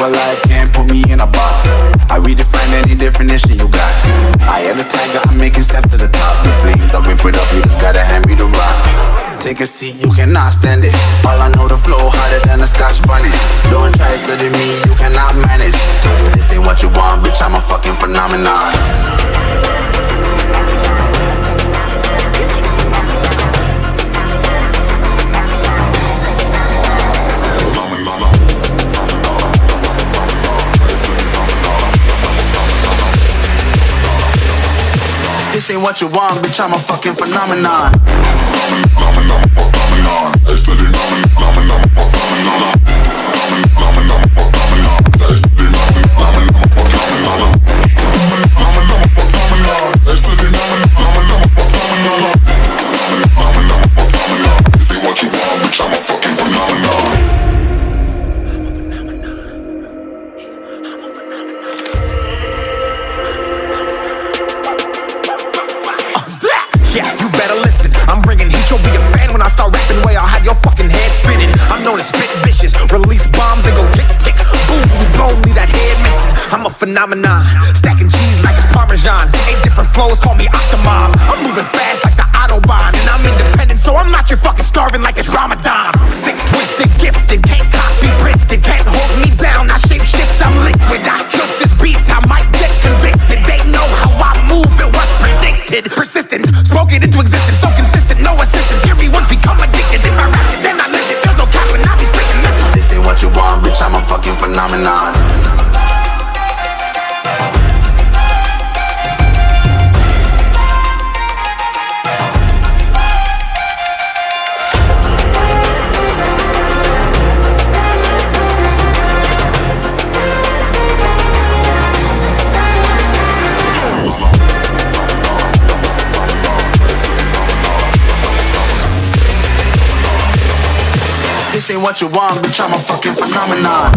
alive, can't put me in a box. I redefine any definition you got. I am the tiger, I'm making steps to the top. The flames, I whip it up, you just gotta hand me the rock. Take a seat, you cannot stand it. All I know, the flow harder than a Scotch bonnet. Don't try study me, you cannot manage. This ain't what you want, bitch, I'm a fucking phenomenon. This ain't what you want, bitch, I'm a fucking phenomenon. Yeah, you better listen. I'm bringing heat, you'll be a fan when I start rapping. Way I'll have your fucking head spinning. I'm known as spit vicious, release bombs and go tick tick. Boom, you blown me that head missing. I'm a phenomenon, stacking cheese like it's Parmesan. 8 different flows, call me Octomom. I'm moving fast like the Autobahn, and I'm independent, so I'm not your fucking starving like it's Ramadan. Sick, twisted, gifted, can't copy, printed, can't hold me down. I shape shift, I'm liquid. I killed this beat, I might get convicted. They know how I move, it was predicted. Persistent, spoke it into existence, so consistent, no assistance. Hear me once, become addicted. If I rap it, then I live it. There's no cap when I be speaking. Listen. This ain't what you want, bitch, I'm a fucking phenomenon. This ain't what you want, bitch, I'm a fucking phenomenon.